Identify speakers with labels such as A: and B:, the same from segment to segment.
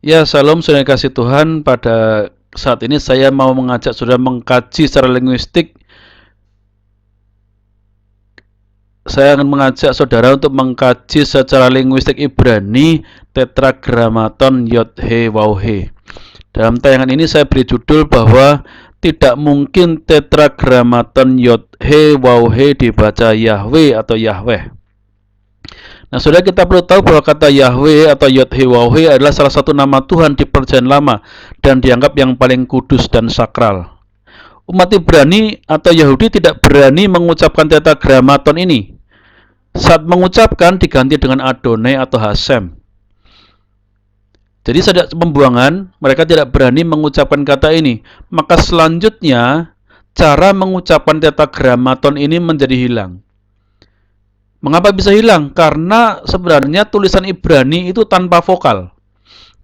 A: Ya, salam saudara kasih Tuhan. Pada saat ini saya mau mengajak saudara mengkaji secara linguistik. Saya akan mengajak saudara untuk mengkaji secara linguistik Ibrani Tetragrammaton Yod He Waw He. Dalam tayangan ini saya beri judul bahwa tidak mungkin Tetragrammaton Yod He Waw He dibaca Yahweh atau Yahweh. Nah, saudara, kita perlu tahu bahwa kata Yahweh atau Yod He Waw He adalah salah satu nama Tuhan di Perjanjian Lama dan dianggap yang paling kudus dan sakral. Umat Ibrani atau Yahudi tidak berani mengucapkan tetragrammaton ini. Saat mengucapkan diganti dengan Adonai atau Hasem. Jadi sejak pembuangan mereka tidak berani mengucapkan kata ini. Maka selanjutnya cara mengucapkan tetragrammaton ini menjadi hilang. Mengapa bisa hilang? Karena sebenarnya tulisan Ibrani itu tanpa vokal.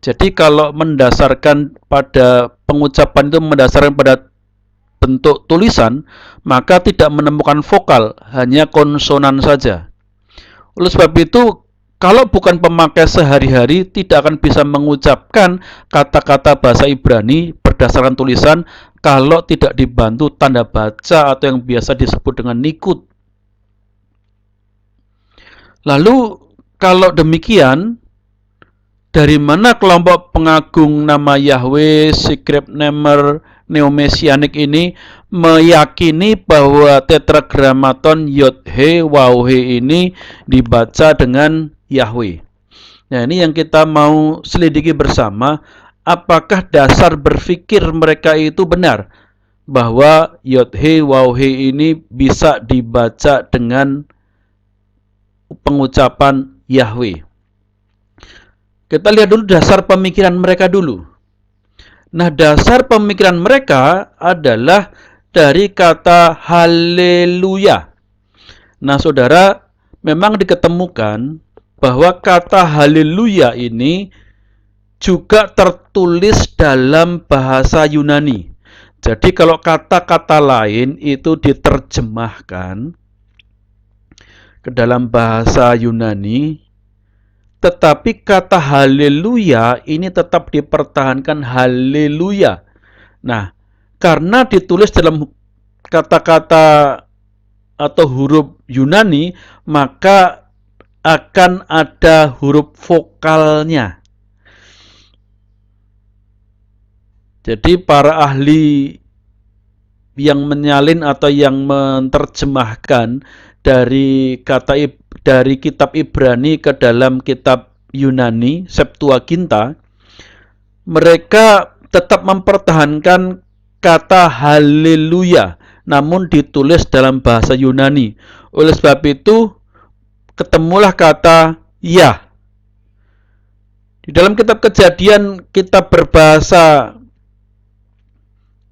A: Jadi kalau mendasarkan pada pengucapan itu mendasarkan pada bentuk tulisan, maka tidak menemukan vokal, hanya konsonan saja. Oleh sebab itu, kalau bukan pemakai sehari-hari, tidak akan bisa mengucapkan kata-kata bahasa Ibrani berdasarkan tulisan kalau tidak dibantu tanda baca atau yang biasa disebut dengan nikut. Lalu, kalau demikian, dari mana kelompok pengagung nama Yahweh, Secret Namer, Neomesianik ini meyakini bahwa Tetragrammaton Yod He Waw He ini dibaca dengan Yahweh? Nah, ini yang kita mau selidiki bersama. Apakah dasar berpikir mereka itu benar bahwa Yod He Waw He ini bisa dibaca dengan pengucapan Yahweh? Kita lihat dulu dasar pemikiran mereka dulu. Nah, dasar pemikiran mereka adalah dari kata haleluya. Nah, saudara, memang diketemukan bahwa kata haleluya ini juga tertulis dalam bahasa Yunani. Jadi kalau kata-kata lain itu diterjemahkan ke dalam bahasa Yunani, tetapi kata haleluya ini tetap dipertahankan haleluya. Nah, karena ditulis dalam kata-kata atau huruf Yunani, maka akan ada huruf vokalnya. Jadi para ahli yang menyalin atau yang menerjemahkan dari kitab Ibrani ke dalam kitab Yunani, Septuaginta, mereka tetap mempertahankan kata haleluya, namun ditulis dalam bahasa Yunani. Oleh sebab itu, ketemulah kata Yah. Di dalam kitab Kejadian, kitab berbahasa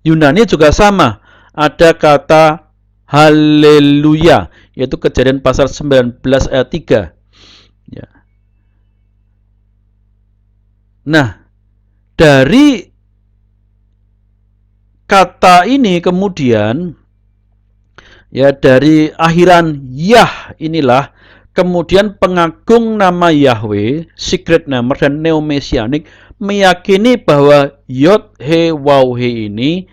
A: Yunani juga sama. Ada kata haleluya, yaitu Kejadian pasal 19 ayat 3. Ya. Nah, dari kata ini kemudian, ya, dari akhiran Yah inilah kemudian pengagung nama Yahweh, Secret Namer dan Neomesianik meyakini bahwa Yod He Waw He ini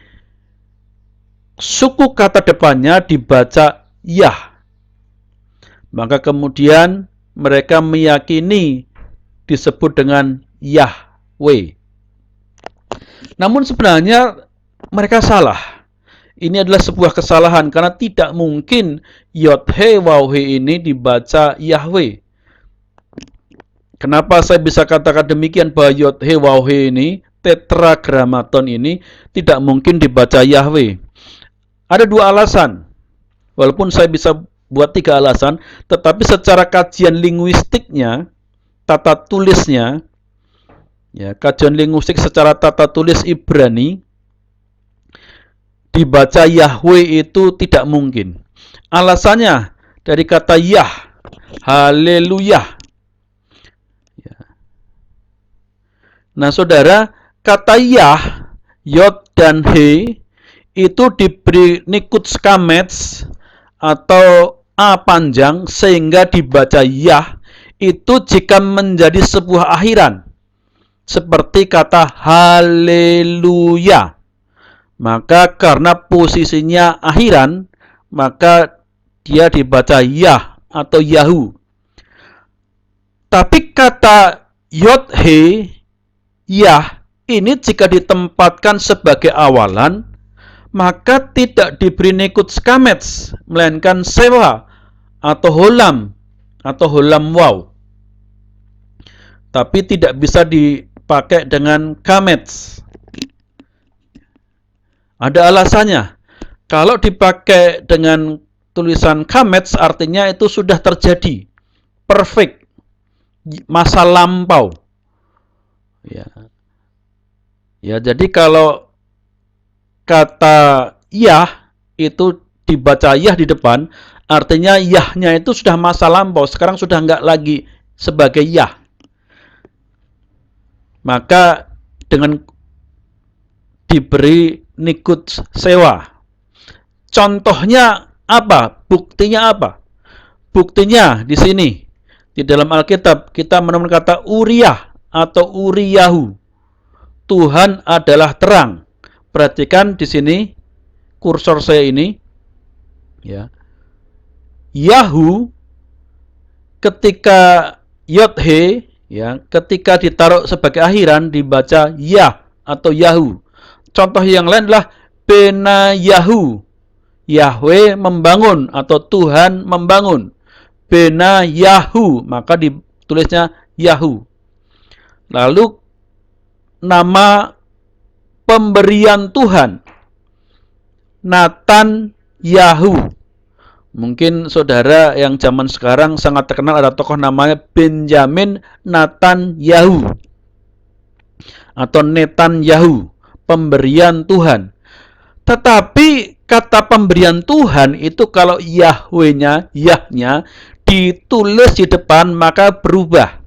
A: suku kata depannya dibaca Yah. Maka kemudian mereka meyakini disebut dengan Yahweh. Namun sebenarnya mereka salah. Ini adalah sebuah kesalahan karena tidak mungkin Yod He Waw He ini dibaca Yahweh. Kenapa saya bisa katakan demikian bahwa Yod He Waw He ini, Tetragrammaton ini tidak mungkin dibaca Yahweh? Ada dua alasan. Walaupun saya bisa buat tiga alasan, tetapi secara kajian linguistiknya, tata tulisnya, ya, kajian linguistik secara tata tulis Ibrani, dibaca Yahweh itu tidak mungkin. Alasannya dari kata Yah, haleluya. Ya. Nah, saudara, kata Yah, Yod dan He itu diberi nikut skamets atau A panjang sehingga dibaca Yah itu jika menjadi sebuah akhiran. seperti kata haleluya. Maka karena posisinya akhiran, maka dia dibaca yah atau yahu. Tapi kata yod he, yah, ini jika ditempatkan sebagai awalan, maka tidak diberi nikut skamets, melainkan sewa atau holam waw. Tapi tidak bisa dipakai dengan kamets. Ada alasannya. Kalau dipakai dengan tulisan kamets, artinya itu sudah terjadi, perfect, masa lampau. Ya, jadi kalau kata yah itu dibaca yah di depan, artinya yahnya itu sudah masa lampau, sekarang sudah enggak lagi sebagai yah. Maka dengan diberi nikut sewa. Contohnya apa? Buktinya apa? Buktinya di sini. Di dalam Alkitab kita menemukan kata Uriah atau Uriyahu. Tuhan adalah terang. Perhatikan di sini kursor saya ini, ya. Yahu ketika yod-he, ya, ketika ditaruh sebagai akhiran dibaca yah atau yahu. Contoh yang lain adalah Benayahu. Yahweh membangun atau Tuhan membangun. Benayahu, maka ditulisnya Yahu. Lalu nama pemberian Tuhan, Nathan Yahu. Mungkin saudara yang zaman sekarang sangat terkenal, ada tokoh namanya Benjamin Nathan Yahu atau Nathan Yahu, pemberian Tuhan. Tetapi kata pemberian Tuhan itu kalau Yahweh-nya, Yahnya ditulis di depan maka berubah.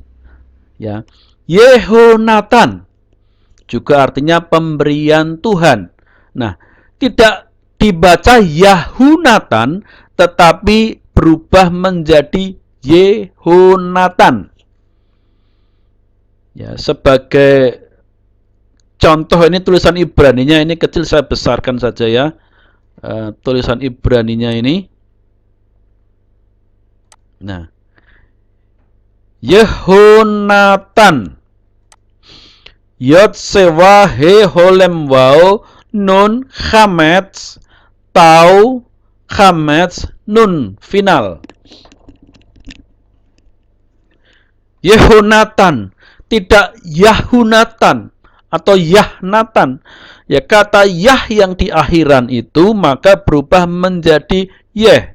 A: Ya. Yehonatan juga artinya pemberian Tuhan. Nah, tidak dibaca Yahunatan tetapi berubah menjadi Yehonatan. Ya, sebagai contoh ini tulisan Ibraninya, ini kecil saya besarkan saja ya. Tulisan Ibraninya ini. Nah, Yehonatan, Yod sewa he holem wau nun chametz tau chametz nun final. Yehonatan, tidak Yahunatan atau Yahnatan. Ya, kata Yah yang di akhiran itu maka berubah menjadi Yeh.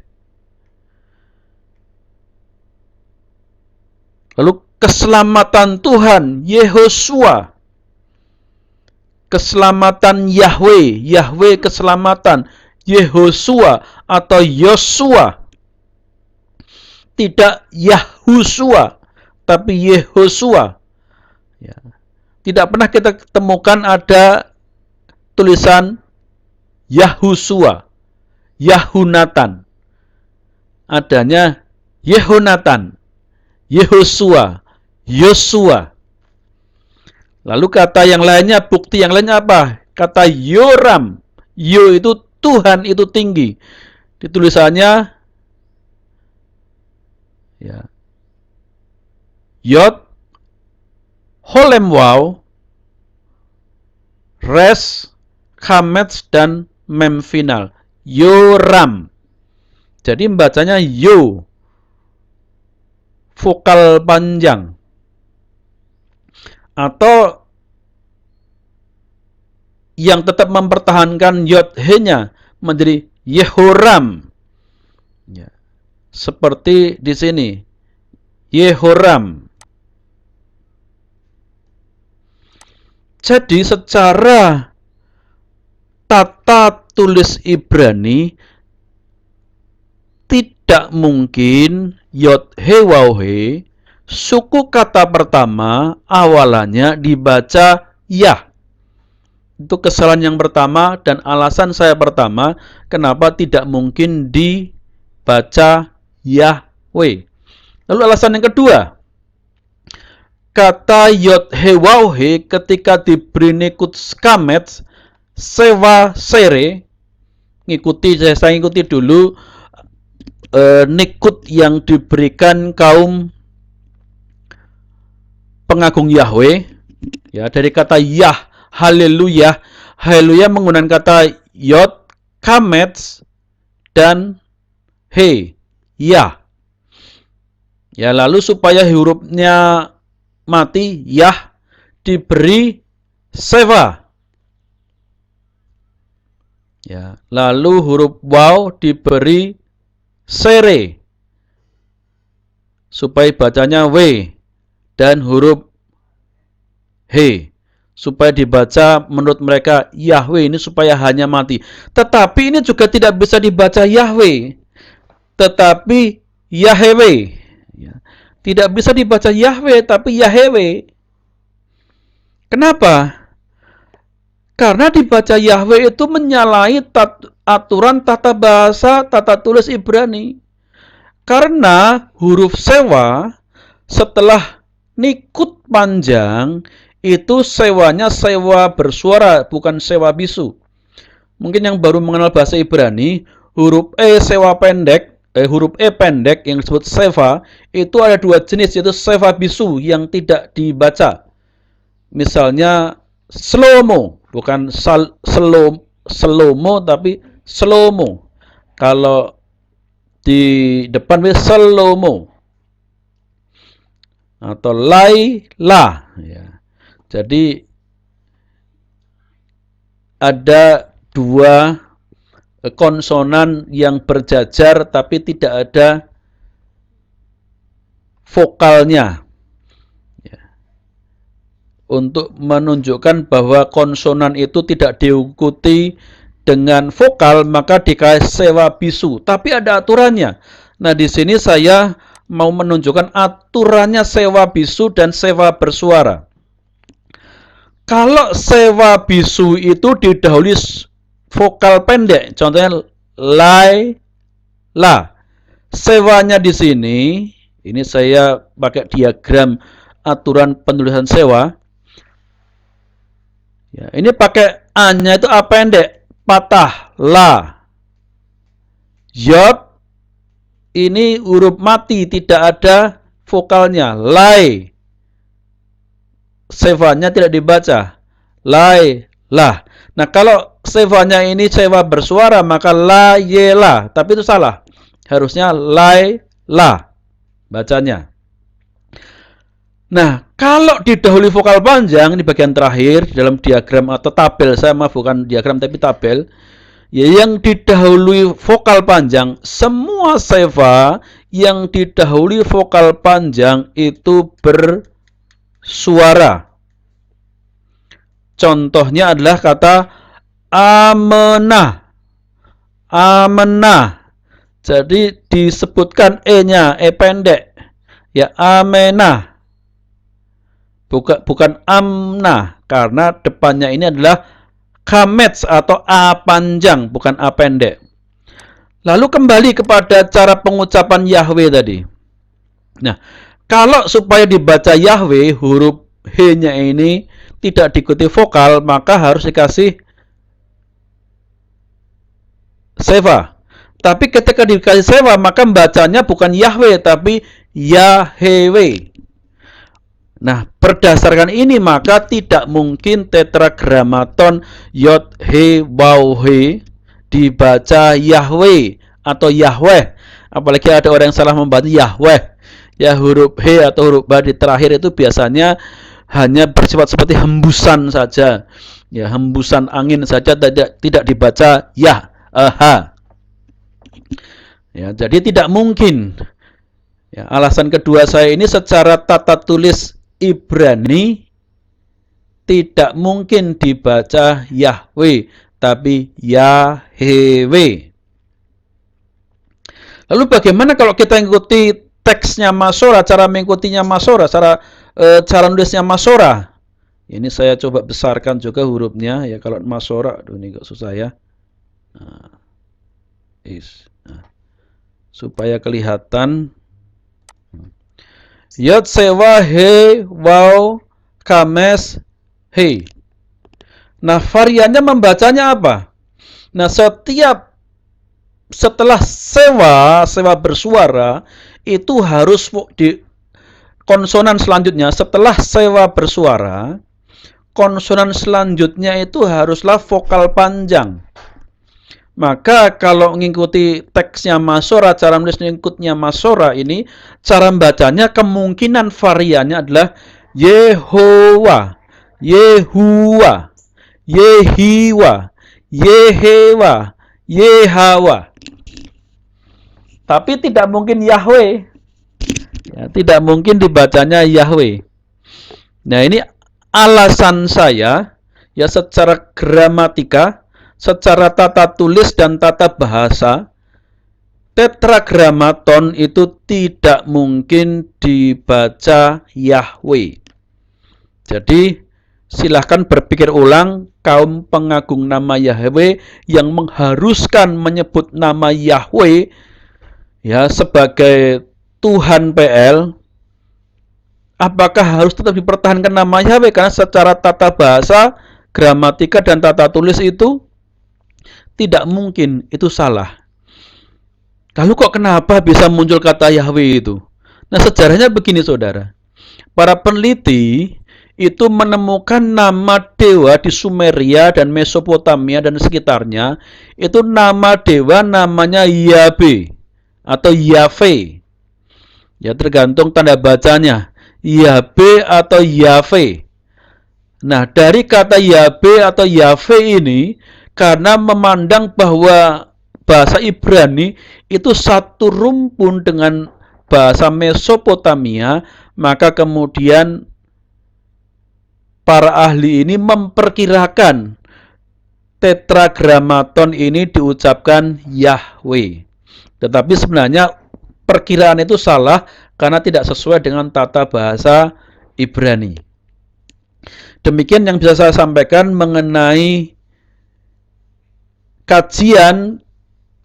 A: Lalu keselamatan Tuhan, Yehosua. Keselamatan Yahweh, Yahweh keselamatan, Yehosua atau Yosua. Tidak Yahusua, tapi Yehosua. Ya. Tidak pernah kita temukan ada tulisan Yahusua, Yahunatan. Adanya Yehonatan, Yehosua, Yosua. Lalu kata yang lainnya, bukti yang lainnya apa? Kata Yoram. Yo itu Tuhan, itu tinggi. Ditulisannya ya, Yod, Holem Waw, Res, Chametz, dan Mem final. Yoram. Jadi membacanya Yo. Vokal panjang. Atau yang tetap mempertahankan Yod He-nya menjadi Yehoram. Ya. Seperti di sini. Yehoram. Jadi secara tata tulis Ibrani tidak mungkin Yod He Waw He suku kata pertama awalannya dibaca Yah. Itu kesalahan yang pertama dan alasan saya pertama kenapa tidak mungkin dibaca Yahweh. Lalu alasan yang kedua, kata yod he waw he ketika diberi nikut skamet sewa sere, saya ikuti dulu nikut yang diberikan kaum pengagung Yahweh, ya, dari kata Yah, haleluya. Haleluya menggunakan kata yod, kamet, dan he, ya. Ya, lalu supaya hurufnya mati, yah, diberi seva. Ya, lalu huruf waw diberi sere. Supaya bacanya w, dan huruf he. Supaya dibaca menurut mereka Yahweh, ini supaya hanya mati. Tetapi ini juga tidak bisa dibaca Yahweh, tetapi Yahweh. Ya. Tidak bisa dibaca Yahweh, tapi Yahweh. Kenapa? Karena dibaca Yahweh itu menyalahi aturan tata bahasa, tata tulis Ibrani. Karena huruf sewa setelah nikut panjang, itu sewanya sewa bersuara, bukan sewa bisu. Mungkin yang baru mengenal bahasa Ibrani, huruf sewa pendek, huruf pendek yang disebut seva, itu ada dua jenis, yaitu seva bisu yang tidak dibaca. Misalnya slow-mo, bukan slow-mo tapi slow-mo. Kalau di depan slow-mo atau lai-la, ya. Jadi ada dua konsonan yang berjajar tapi tidak ada vokalnya, ya. Untuk menunjukkan bahwa konsonan itu tidak diikuti dengan vokal, maka dikasih sewa bisu. Tapi ada aturannya. Nah, di sini saya mau menunjukkan aturannya sewa bisu dan sewa bersuara. Kalau sewa bisu itu didahului vokal pendek, contohnya lai, la. Sewanya di sini, ini saya pakai diagram aturan penulisan sewa. Ya, ini pakai a-nya itu a pendek, patah, la. Yod, ini huruf mati, tidak ada vokalnya, lai. Sewanya tidak dibaca, lai, la. Nah, kalau sewanya ini sewa bersuara, maka la, ye, la. Tapi itu salah. Harusnya lai, la bacanya. Nah, kalau didahului vokal panjang, ini bagian terakhir dalam diagram atau tabel, saya maaf bukan diagram tapi tabel, ya, yang didahului vokal panjang, semua seva yang didahului vokal panjang itu bersuara. Contohnya adalah kata amenah, amenah. Jadi disebutkan e-nya, e pendek, ya, amenah. Bukan amnah, karena depannya ini adalah kamets atau a panjang, bukan a pendek. Lalu kembali kepada cara pengucapan Yahweh tadi. Nah, kalau supaya dibaca Yahweh, huruf he-nya ini tidak diikuti vokal, maka harus dikasih seva. Tapi ketika dikasih seva, maka bacanya bukan Yahweh, tapi Yahweh. Nah, berdasarkan ini maka tidak mungkin tetragramaton yod he waw he dibaca Yahweh atau Yahweh. Apalagi ada orang yang salah membaca Yahweh. Ya, huruf he atau huruf ba di terakhir itu biasanya hanya bersifat seperti hembusan saja. Ya, hembusan angin saja, tidak dibaca yah, aha. Ya, jadi tidak mungkin. Ya, alasan kedua saya ini secara tata tulis Ibrani tidak mungkin dibaca Yahweh, tapi Yahweh. Lalu bagaimana kalau kita mengikuti teksnya Masora, cara mengikutinya Masora, cara nulisnya Masora? Ini saya coba besarkan juga hurufnya, ya, kalau Masora, aduh ini agak susah ya. Nah, supaya kelihatan. Yod sewa he waw kames he. Nah, variannya membacanya apa? Nah, setelah sewa bersuara itu harus di konsonan selanjutnya. Setelah sewa bersuara, konsonan selanjutnya itu haruslah vokal panjang. Maka kalau mengikuti teksnya Masora, cara menulis mengikutnya Masora ini, cara bacanya kemungkinan variannya adalah Yehowa, Yehuwa, Yehiwa, Yehewa, Yehawa. Tapi tidak mungkin Yahweh. Ya, tidak mungkin dibacanya Yahweh. Nah, ini alasan saya, ya secara gramatika, secara tata tulis dan tata bahasa, tetragramaton itu tidak mungkin dibaca Yahweh. Jadi, silahkan berpikir ulang, kaum pengagung nama Yahweh yang mengharuskan menyebut nama Yahweh ya sebagai Tuhan PL, apakah harus tetap dipertahankan nama Yahweh? Karena secara tata bahasa, gramatika, dan tata tulis itu tidak mungkin, itu salah. Lalu kok kenapa bisa muncul kata Yahweh itu? Nah, sejarahnya begini saudara. Para peneliti itu menemukan nama dewa di Sumeria dan Mesopotamia dan sekitarnya, itu nama dewa namanya Yahweh atau Yahweh. Ya tergantung tanda bacanya. Yahweh atau Yahweh. Nah, dari kata Yahweh atau Yahweh ini, karena memandang bahwa bahasa Ibrani itu satu rumpun dengan bahasa Mesopotamia, maka kemudian para ahli ini memperkirakan tetragramaton ini diucapkan Yahweh. Tetapi sebenarnya perkiraan itu salah karena tidak sesuai dengan tata bahasa Ibrani. Demikian yang bisa saya sampaikan mengenai kajian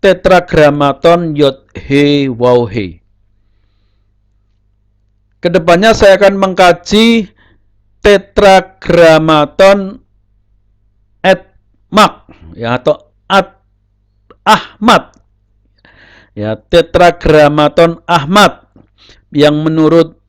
A: tetragramaton Yod He Waw He. Kedepannya saya akan mengkaji tetragramaton Atmak ya, atau Ahmad. Ya, tetragramaton Ahmad yang menurut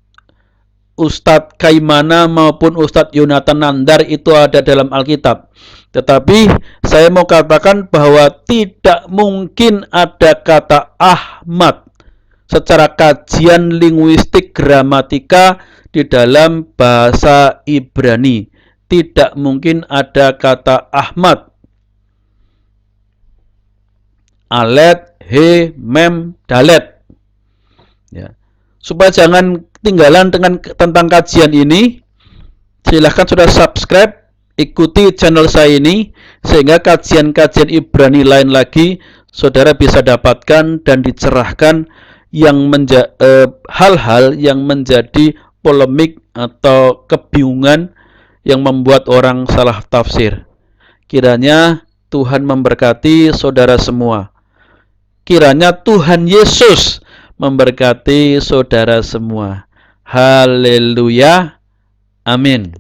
A: Ustadz Kaimana maupun Ustadz Yonatan Nandar itu ada dalam Alkitab. Tetapi saya mau katakan bahwa tidak mungkin ada kata Ahmad secara kajian linguistik gramatika di dalam bahasa Ibrani. Tidak mungkin ada kata Ahmad. Alet, he, mem, dalet. Ya. Supaya jangan ketinggalan tentang kajian ini, silahkan sudah subscribe, ikuti channel saya ini, sehingga kajian-kajian Ibrani lain lagi saudara bisa dapatkan dan dicerahkan yang hal-hal yang menjadi polemik atau kebingungan yang membuat orang salah tafsir. Kiranya Tuhan memberkati saudara semua. Kiranya Tuhan Yesus memberkati saudara semua. Haleluya. Amin.